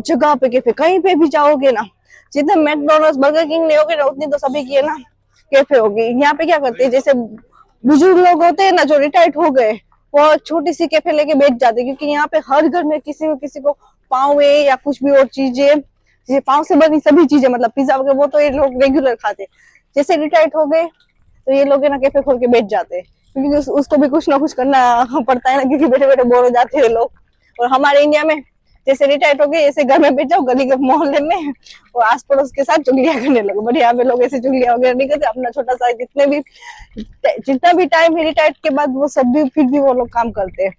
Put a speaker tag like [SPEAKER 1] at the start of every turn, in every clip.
[SPEAKER 1] जगह पे कैफे, कहीं पे भी जाओगे ना, जितने मैकडोनल्ड्स बर्गर किंग नहीं होगे ना, उतनी तो सभी की है ना कैफे होगी। यहाँ पे क्या करते हैं, जैसे बुजुर्ग लोग होते हैं ना जो रिटायर्ड हो गए, वो छोटी सी कैफे लेके बैठ जाते हैं, क्योंकि यहाँ पे हर घर में किसी को पाव है या कुछ भी और चीजें, जैसे पाव से बनी सभी चीजें, मतलब पिज्जा वगैरह वो तो ये लोग रेगुलर खाते हैं। जैसे रिटायर्ड हो गए तो ये लोग है ना कैफे खोल के बैठ जाते हैं, क्योंकि उसको भी कुछ ना कुछ करना पड़ता है ना, क्योंकि बैठे बैठे बोर हो जाते हैं लोग। और हमारे इंडिया में जैसे रिटायर्ड हो गए, ऐसे घर में बैठ जाओ गली के मोहल्ले में, और आस पड़ोस के साथ चुगलियां करने लगो। बट यहाँ पे लोग ऐसे चुगलियां वगैरह नहीं करते, अपना छोटा सा जितना भी टाइम है रिटायर्ड के बाद, वो सब भी फिर भी वो लोग काम करते हैं,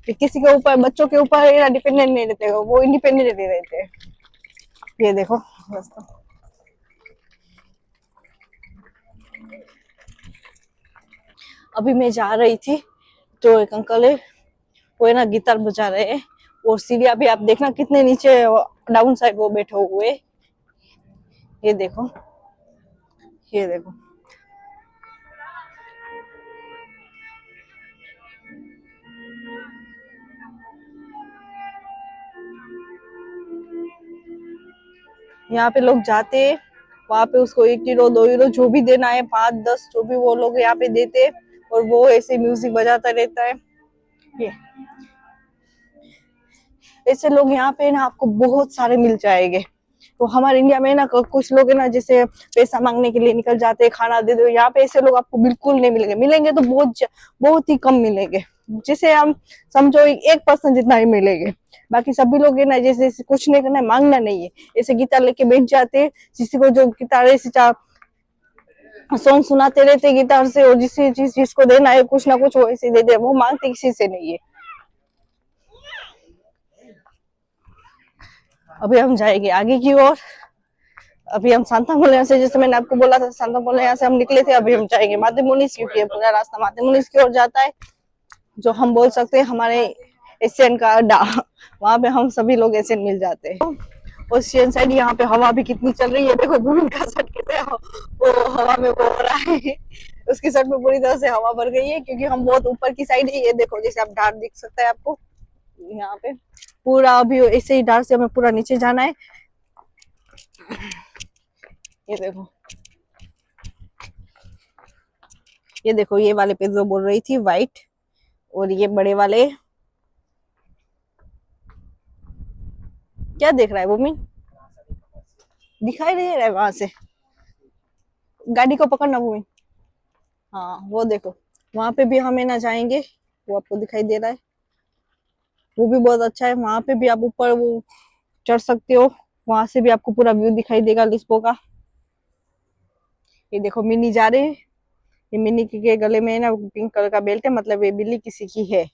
[SPEAKER 1] कि किसी के ऊपर, बच्चों के ऊपर डिपेंडेंट नहीं रहते, वो इंडिपेंडेंट नहीं रहते। ये देखो रास्ता, अभी मैं जा रही थी तो एक अंकल है, वो है ना गिटार बजा रहे हैं, और सीढ़ियां भी आप देखना कितने नीचे डाउन साइड वो बैठे हुए। ये देखो, ये देखो, यहाँ पे लोग जाते हैं, वहां पे उसको 1 यूरो 2 यूरो जो भी देना है, 5 10 जो भी वो लोग यहाँ पे देते, और वो ऐसे म्यूजिक बजाता रहता है। ये ऐसे लोग यहाँ पे ना आपको बहुत सारे मिल जाएंगे। तो हमारे इंडिया में ना कुछ लोग है ना, जैसे पैसा मांगने के लिए निकल जाते हैं, खाना दे दो, यहाँ पे ऐसे लोग आपको बिल्कुल नहीं मिलेंगे, मिलेंगे तो बहुत ही कम मिलेंगे, जिसे हम समझो 1% जितना ही मिलेंगे। बाकी सभी लोग है ना, जैसे कुछ नहीं करना है, मांगना नहीं है, ऐसे गिटार लेके बैठ जाते हैं, किसी को जो गिटार ऐसे सॉन्ग सुनाते रहते गिटार से, और जिस जिसको देना है कुछ ना कुछ वो ऐसे दे दे, वो मांगते किसी से नहीं है। अभी हम जाएंगे आगे की ओर। अभी हम सांता मोनिया से, जैसे मैंने आपको बोला था, सांता मोनिया से हम निकले थे, अभी हम जाएंगे माते मुनिस, क्योंकि पूरा रास्ता माते मुनिस की ओर जाता है, जो हम बोल सकते हैं हमारे एशियन का अड्डा। वहां पे हम सभी लोग एशियन मिल जाते हैं। ओशियन साइड यहाँ पे हवा भी कितनी चल रही है, देखो भूमि का शर्ट कैसे वो हवा में वो हो रहा है, उसकी शर्ट में पूरी तरह से हवा भर गई है, क्योंकि हम बहुत ऊपर की साइड है। ये देखो, जैसे आप डार दिख सकता है आपको यहाँ पे, पूरा अभी ऐसे ही डार से हमें पूरा नीचे जाना है। ये देखो, ये देखो, ये वाले पे जो बोल रही थी व्हाइट, और ये बड़े वाले, क्या देख रहा है भूमि, दिखाई नहीं दे रहा है वहां से, गाड़ी को पकड़ना भूमि। हाँ वो देखो, वहां पे भी हमें ना जाएंगे, वो आपको दिखाई दे रहा है, वो भी बहुत अच्छा है, वहां पे भी आप ऊपर वो चढ़ सकते हो, वहां से भी आपको पूरा व्यू दिखाई देगा लिस्बो का। ये देखो मिनी जा रहे हैं, ये मिनी के गले में ना पिंक कलर का बेल्ट है, मतलब ये बिल्ली किसी की है।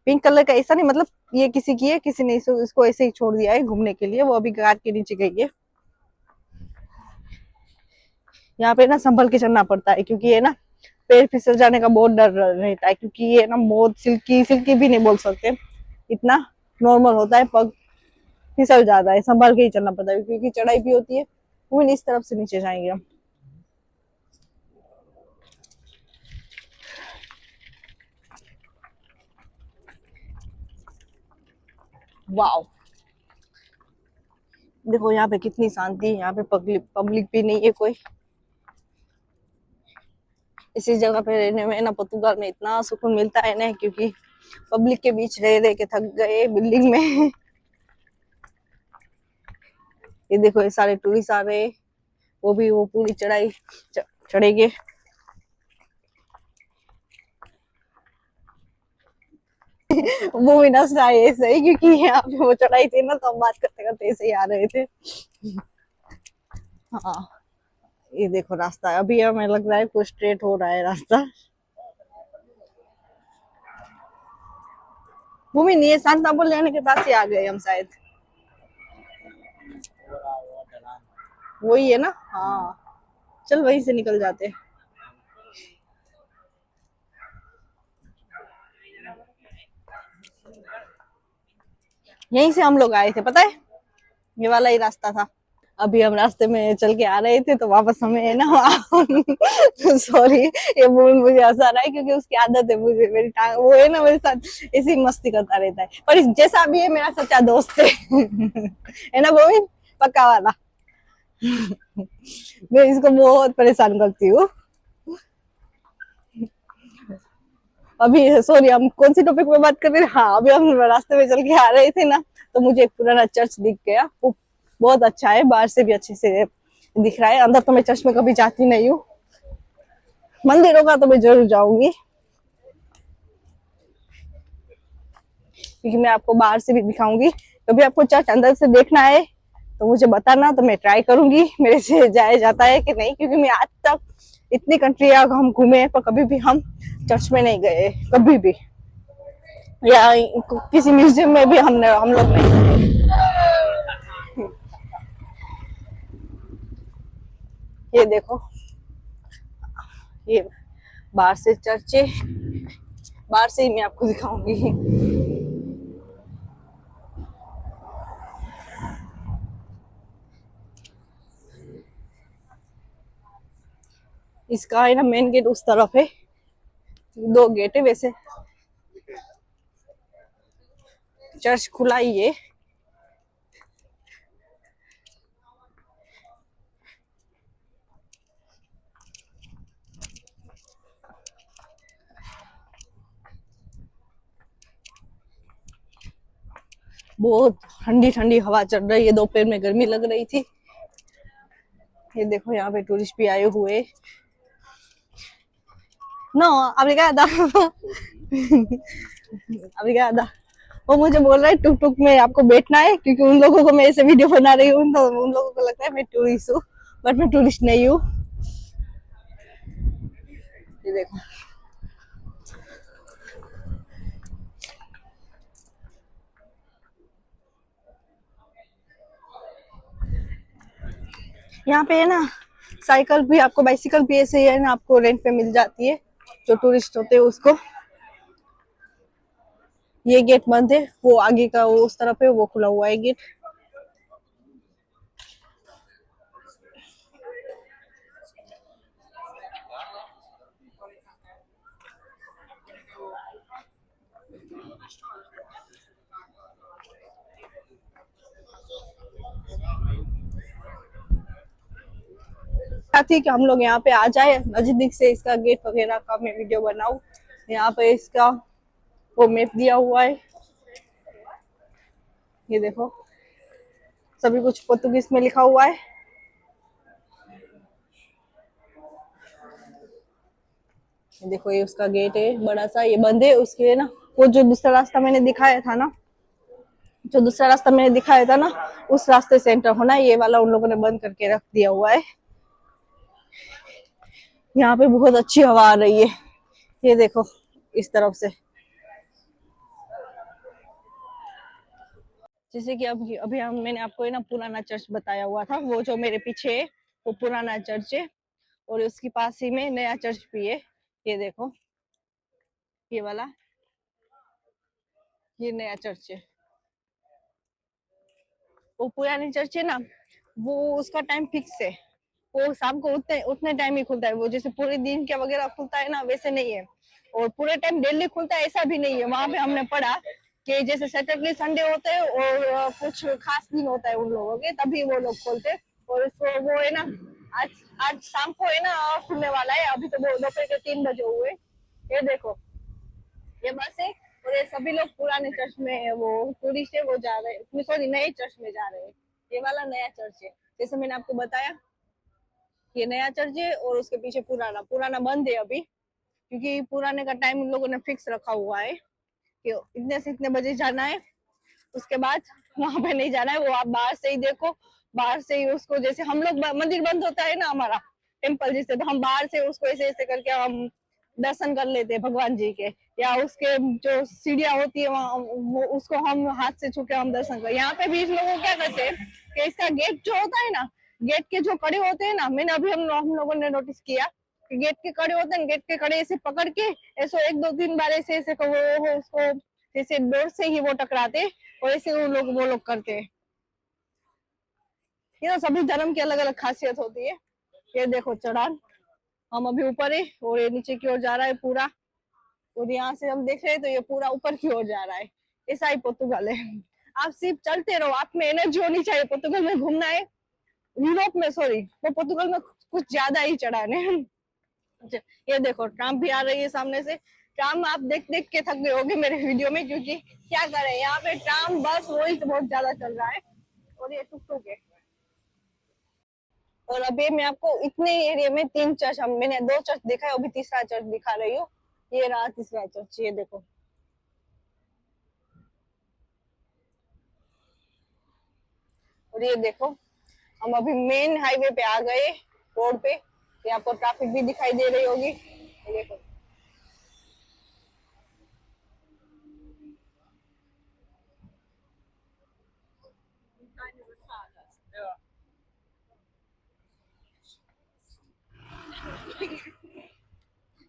[SPEAKER 1] पिंक कलर का ऐसा नहीं, मतलब ये किसी की है, किसी ने इसको ऐसे ही छोड़ दिया है घूमने के लिए, वो अभी कार के नीचे गई है। यहाँ पे ना संभल के चलना पड़ता है, क्योंकि ये ना पैर फिसल जाने का बहुत डर रहता है, क्योंकि ये ना बहुत सिल्की सिल्की भी नहीं बोल सकते, इतना नॉर्मल होता है, पग फिसल जाता है, संभल के ही चलना पड़ता है, क्योंकि चढ़ाई भी होती है। वो इस तरफ से नीचे जाएंगे हम। वाओ, देखो यहाँ पे कितनी शांति है, यहाँ पे पब्लिक पब्लिक भी नहीं है कोई। इसी जगह पे रहने में ना पुर्तगाल में इतना सुकून मिलता है ना, क्योंकि पब्लिक के बीच रह रह के थक गए बिल्डिंग में। ये देखो, ये सारे टूरिस्ट आ रहे हैं, वो भी वो पूरी चढ़ाई चढ़ेंगे। वो भी नजर आए ऐसे ही, क्योंकि यहाँ पे वो चढ़ाई थी ना, तो हम बात करते करते ऐसे ही आ रहे थे। हाँ, ये देखो रास्ता, अभी हमें लग रहा है कुछ स्ट्रेट हो रहा है रास्ता। वो भी नहीं है, सांतापुर लेने के पास ही आ गए हम शायद, वही है ना। हाँ, चल वहीं से निकल जाते। यहीं से हम लोग आए थे, पता है, ये वाला ही रास्ता था। अभी हम रास्ते में चल के आ रहे थे तो वापस हमें है ना सॉरी, ये बोल मुझे हंसा रहा है क्योंकि उसकी आदत है, मुझे मेरी टांग वो है ना मेरे साथ ऐसी मस्ती करता रहता है, पर जैसा भी है मेरा सच्चा दोस्त है है ना गोविंद, पक्का वाला। मैं इसको बहुत परेशान करती हूँ। अभी सॉरी, हम कौन सी टॉपिक पे बात कर रहे थे? हाँ, अभी हम रास्ते में चल के आ रहे थे ना, तो मुझे एक पुराना चर्च दिख गया, वो बहुत अच्छा है, बाहर से भी अच्छे से दिख रहा है, अंदर तो मैं चर्च में कभी जाती नहीं हूँ, मंदिरों का तो मैं जरूर जाऊंगी, क्योंकि मैं आपको बाहर से भी दिखाऊंगी। कभी आपको चर्च अंदर से देखना है तो मुझे बताना, तो मैं ट्राई करूंगी मेरे से जाया जाता है कि नहीं, क्योंकि मैं आज तक इतनी कंट्री हम घूमे पर कभी भी हम चर्च में नहीं गए, कभी भी, या किसी म्यूजियम में भी हम लोग नहीं गए। ये देखो, ये बाहर से चर्च है, बाहर से ही मैं आपको दिखाऊंगी। इसका है ना मेन गेट उस तरफ है, दो गेट है वैसे, चर्च खुला ही है। बहुत ठंडी ठंडी हवा चल रही है, दोपहर में गर्मी लग रही थी। ये देखो यहाँ पे टूरिस्ट भी आए हुए। No, obrigada obrigada। वो मुझे बोल रहा है टुक टुक में आपको बैठना है, क्योंकि उन लोगों को मैं ऐसे वीडियो बना रही हूँ तो उन लोगों को लगता है मैं टूरिस्ट हूँ, बट मैं टूरिस्ट नहीं हूँ। ये देखो, यहाँ पे है ना साइकिल भी, आपको बाइसिकल भी ऐसे ही है ना, आपको रेंट पे मिल जाती है, जो टूरिस्ट होते हैं उसको। ये गेट बंद है, वो आगे का वो उस तरफ है, वो खुला हुआ है गेट। थी कि हम लोग यहाँ पे आ जाए, नजदीक से इसका गेट वगैरह का मैं वीडियो बनाऊं। यहाँ पे इसका वो मैप दिया हुआ है, ये देखो, सभी कुछ पोर्तुगीज में लिखा हुआ है। ये देखो, ये उसका गेट है बड़ा सा, ये बंद है, उसके ना वो जो दूसरा रास्ता मैंने दिखाया था ना, जो दूसरा रास्ता मैंने दिखाया था ना, उस रास्ते से एंटर होना है, ये वाला उन लोगों ने बंद करके रख दिया हुआ है। यहाँ पे बहुत अच्छी हवा आ रही है, ये देखो इस तरफ से। जैसे कि अभी अभी मैंने आपको है ना पुराना चर्च बताया हुआ था, वो जो मेरे पीछे है वो पुराना चर्च है, और उसके पास ही में नया चर्च भी है। ये देखो, ये वाला, ये नया चर्च है। वो पुरानी चर्च है ना, वो उसका टाइम फिक्स है, वो शाम को उतने उतने टाइम ही खुलता है, वो जैसे पूरे दिन के वगैरह खुलता है ना वैसे नहीं है, और पूरे टाइम डेली खुलता है ऐसा भी नहीं है। वहां पे हमने पढ़ा कि जैसे सैटरडे संडे होते हैं और कुछ खास दिन होता है उन लोगों के, तभी वो लोग खोलते हैं। और उसको वो है ना, आज आज शाम को है ना खुलने वाला है, अभी तो दोपहर के 3 बजे हुए। ये देखो, ये बस है, और ये सभी लोग पुराने चर्च में, वो टूरिस्ट है वो जा रहे हैं, सॉरी नए चर्च में जा रहे हैं। ये वाला नया चर्च है, जैसे मैंने आपको बताया, ये नया चर्च है, और उसके पीछे पुराना, पुराना बंद है अभी, क्योंकि पुराने का टाइम उन लोगों ने फिक्स रखा हुआ है कि इतने से इतने बजे जाना है, उसके बाद वहां पे नहीं जाना है। वो आप बाहर से ही देखो, बाहर से ही उसको, जैसे हम लोग मंदिर बंद होता है ना हमारा टेम्पल जिससे, तो हम बाहर से उसको ऐसे ऐसे करके हम दर्शन कर लेते हैं भगवान जी के, या उसके जो सीढ़ियां होती है वहाँ, वो उसको हम हाथ से छू के हम दर्शन कर। यहाँ पे भी इस लोगों क्या करते हैं कि इसका गेट जो होता है ना, गेट के जो कड़े होते हैं ना, मैंने अभी हम लोगों ने नोटिस किया कि गेट के कड़े होते हैं, गेट के कड़े ऐसे पकड़ के ऐसे 1 2 3 बार ऐसे ऐसे वो उसको जैसे डोर से ही वो टकराते, और ऐसे वो लोग करते हैं। ये तो सभी धर्म की अलग अलग खासियत होती है। ये देखो चढ़ान, हम अभी ऊपर है और ये नीचे की ओर जा रहा है पूरा, और यहाँ से हम देख रहे हैं तो ये पूरा ऊपर की ओर जा रहा है। ऐसा ही पोर्तुगाल है। आप सिर्फ चलते रहो, आप में एनर्जी होनी चाहिए। पोर्तुगल में घूमना है, यूरोप में सॉरी, वो पोर्तुगल में कुछ ज्यादा ही चढ़ाने हैं। ये देखो ट्राम भी आ रही है सामने से। ट्राम आप देख देख के थक गए होगे मेरे वीडियो में, क्योंकि क्या करें यहाँ पे ट्राम बस वही तो बहुत ज्यादा चल रहा है, और ये टुक टुक है। और अभी मैं आपको इतने एरिया में 3 चर्च, मैंने 2 चर्च दिखा है, अभी तीसरा चर्च दिखा रही हूँ। ये रहा तीसरा चर्च, ये देखो। और ये देखो हम अभी मेन हाईवे पे आ गए, रोड पे। ये आपको ट्रैफिक भी दिखाई दे रही होगी, ये देखो।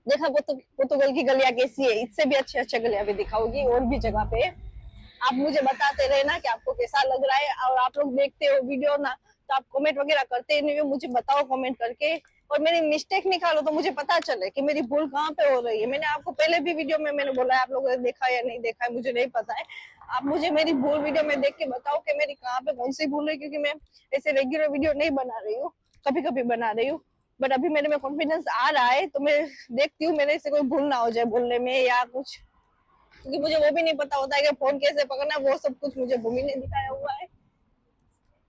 [SPEAKER 1] देखा पोर्तुगल की गलियां कैसी है, इससे भी अच्छे अच्छे गलियां भी दिखाओगी और भी जगह पे। आप मुझे बताते रहे ना कि आपको कैसा लग रहा है, और आप लोग देखते हो वीडियो ना, तो आप कमेंट वगैरह करते नहीं हो, मुझे बताओ कमेंट करके। और मेरी मिस्टेक निकालो तो मुझे पता चले कि मेरी भूल कहाँ पे हो रही है। मैंने आपको पहले भी वीडियो में मैंने बोला है, आप लोगों ने देखा या नहीं देखा है मुझे नहीं पता है। आप मुझे मेरी भूल वीडियो में देख के बताओ कि मेरी कहाँ पे कौन सी भूल है, क्योंकि मैं ऐसे रेगुलर वीडियो नहीं बना रही हूँ, कभी कभी बना रही हूँ। बट अभी मेरे में कॉन्फिडेंस आ रहा है, तो मैं देखती हूँ मेरे से कोई भूल ना हो जाए बोलने में या कुछ, क्योंकि मुझे वो भी नहीं पता होता है कि फोन कैसे पकड़ना, वो सब कुछ मुझे भूमि ने दिखाया हुआ है।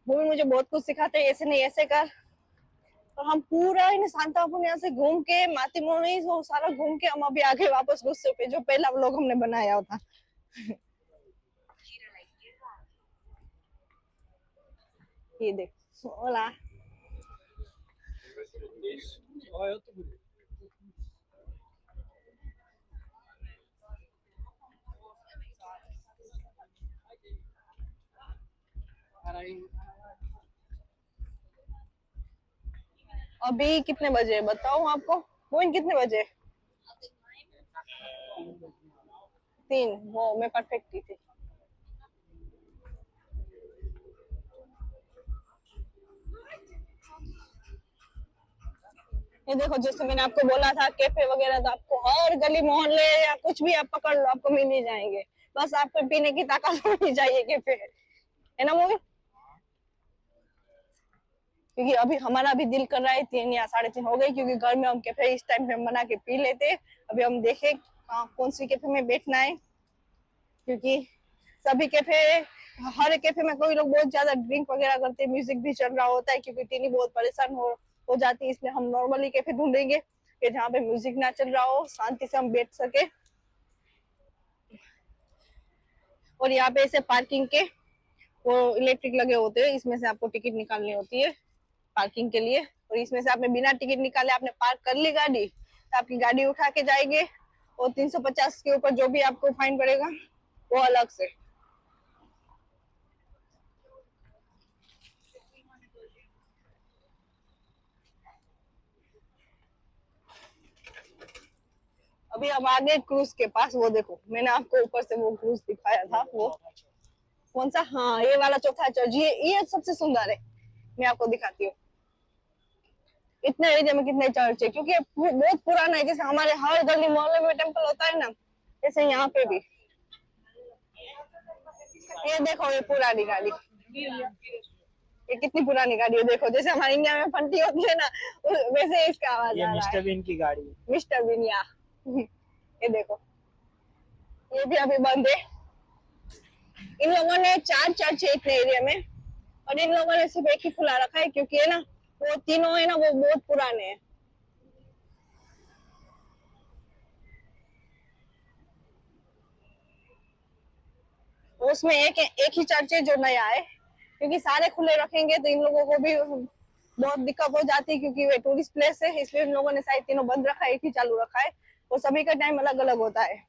[SPEAKER 1] भूमि मुझे बहुत कुछ सिखाते हैं, ऐसे नहीं ऐसे कर। और हम पूरा इन सांतापुर यहाँ से घूम के मातीमोनी वो सारा घूम के हम अभी आगे वापस गुस्से पे जो पहला व्लॉग हमने बनाया था। ये देख ओला। अभी कितने बजे बताऊं आपको, मोइन कितने बजे? 3, वो मैं परफेक्ट ही थी। ये देखो जैसे मैंने आपको बोला था कैफे वगैरह, तो आपको हर गली मोहल्ले या कुछ भी आप पकड़ लो आपको मिल ही जाएंगे। बस आपको पीने की ताकत होनी चाहिए कैफे, है ना मोहित? क्योंकि अभी हमारा भी दिल कर रहा है, 3 या 3:30 हो गई, क्योंकि घर में हम कैफे इस टाइम पे बना के पी लेते। अभी हम देखे कौन सी कैफे में बैठना है, क्योंकि सभी कैफे, हर कैफे में कोई लोग बहुत ज्यादा ड्रिंक वगैरह करते हैं, म्यूजिक भी चल रहा होता है, क्योंकि टीनी बहुत परेशान हो जाती है। इसलिए हम नॉर्मली कैफे ढूंढेंगे कि जहाँ पे म्यूजिक ना चल रहा हो, शांति से हम बैठ सके। और यहाँ पे ऐसे पार्किंग के वो इलेक्ट्रिक लगे होते हैं, इसमें से आपको टिकट निकालनी होती है पार्किंग के लिए। और इसमें से आपने बिना टिकट निकाले आपने पार्क कर ली गाड़ी, तो आपकी गाड़ी उठा के जाएंगे, और 350 के ऊपर जो भी आपको फाइन पड़ेगा वो अलग से। अभी हम आ गए क्रूज के पास। वो देखो मैंने आपको ऊपर से वो क्रूज दिखाया था, वो कौन सा, हाँ ये वाला चौथा चर्च, ये सबसे सुंदर है। मैं आपको दिखाती हूँ इतने एरिया में कितने चर्च है, क्योंकि बहुत पुराना है। जैसे हमारे हर गली मोहल्ले में टेम्पल होता है ना, जैसे यहाँ पे भी। ये देखो ये पुरानी गाड़ी, ये कितनी पुरानी गाड़ी है। देखो जैसे हमारे इंडिया में फंटी होती है ना, वैसे इसका आवाज आ रहा है।
[SPEAKER 2] मिस्टर बीन की गाड़ी,
[SPEAKER 1] मिस्टर बिनिया। ये देखो ये भी अभी बंद है। इन लोगों ने 4 चर्च है इतने एरिया में, और इन लोगों ने सिर्फ एक ही खुला रखा है, क्योंकि है ना वो तीनों है ना वो बहुत पुराने हैं। उसमें एक ही चर्च है जो नया है, क्योंकि सारे खुले रखेंगे तो इन लोगों को भी बहुत दिक्कत हो जाती है, क्योंकि वे टूरिस्ट प्लेस है। इसलिए इन लोगों ने शायद तीनों बंद रखा है, एक ही चालू रखा है, और सभी का टाइम अलग अलग होता है।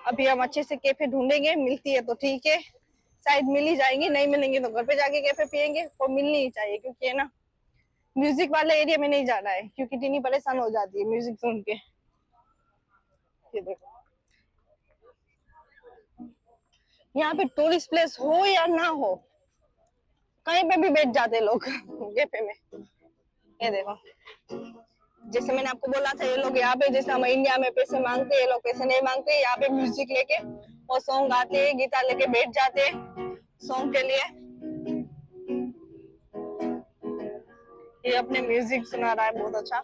[SPEAKER 1] अभी हम अच्छे से कैफे ढूंढेंगे, मिलती है तो ठीक है, शायद मिल ही जाएंगे, नहीं मिलेंगे तो घर पे जाके कैफे पियेंगे। और मिलनी ही चाहिए, क्योंकि है ना म्यूजिक वाले एरिया में नहीं जाना है, क्योंकि टीनी परेशान हो जाती है म्यूजिक सुन के। ये देखो यहाँ पे टूरिस्ट प्लेस हो या ना हो, कहीं पे भी बैठ जाते लोग कैफे में। ये देखो, जैसे मैंने आपको बोला था, ये लोग यहाँ पे जैसे हम इंडिया में पैसे मांगते हैं, ये लोग पैसे नहीं मांगते। यहाँ पे म्यूजिक लेके और सॉन्ग गाते हैं, गिटार लेके बैठ जाते हैं सॉन्ग के लिए। ये अपने म्यूजिक सुना रहा है बहुत अच्छा।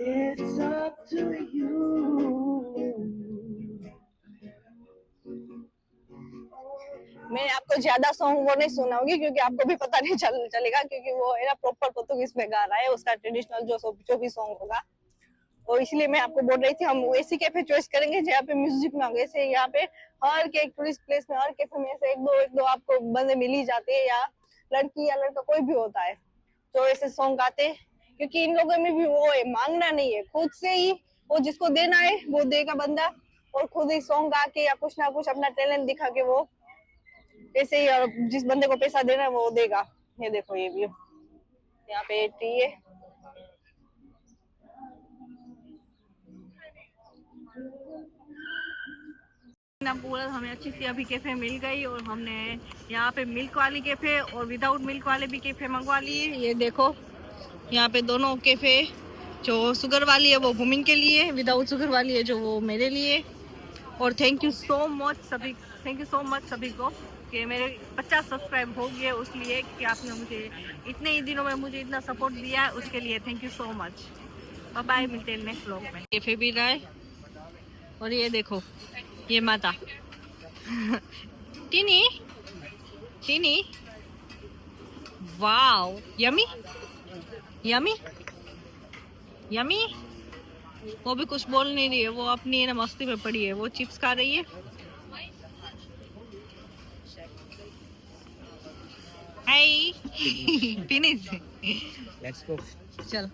[SPEAKER 1] It's up to you. मैं आपको ज्यादा सॉन्ग वो नहीं सुनाऊंगी क्योंकि आपको भी पता नहीं चलेगा, क्योंकि वो है ना प्रॉपर पोर्तुगीज में गा रहा है, उसका ट्रेडिशनल जो भी सॉन्ग होगा। और इसलिए मैं आपको बोल रही थी हम ऐसी कैफे चॉइस करेंगे जहाँ पे म्यूजिक ना हो। जैसे यहाँ पे हर के टूरिस्ट प्लेस में हर कैफे में से एक दो आपको बंदे मिल ही जाते हैं, या लड़की या लड़का कोई भी होता है जो ऐसे सॉन्ग गाते हैं। क्योंकि इन लोगों में भी वो है, मांगना नहीं है, खुद से ही वो जिसको देना है वो देगा बंदा, और खुद ही सॉन्ग गा के या कुछ ना कुछ अपना टैलेंट दिखा के वो ऐसे ही, और जिस बंदे को पैसा देना है वो देगा। ये देखो ये व्यू, यहाँ पे ट्री है। आपको बोला हमें अच्छी सी अभी कैफे मिल गई, और हमने यहाँ पे मिल्क वाली कैफे और विदाउट मिल्क वाले भी कैफे मंगवा लिए। ये देखो यहाँ पे दोनों कैफे, जो शुगर वाली है वो वुमेन के लिए, विदाउट शुगर वाली है जो वो मेरे लिए। और थैंक यू सो मच सभी को कि मेरे 50 सब्सक्राइब हो गए, उसलिए कि आपने मुझे इतने ही दिनों में मुझे इतना सपोर्ट दिया है, उसके लिए thank you so much. Bye bye, मिलते हैं नेक्स्ट व्लॉग में। कैफे भी रहा है, और ये देखो ये माता teeny teeny, wow yummy yummy yummy. वो भी कुछ बोल नहीं रही है, वो अपनी है ना मस्ती में पड़ी है, वो चिप्स खा रही है। हाय फिनिश, लेट्स गो, चल।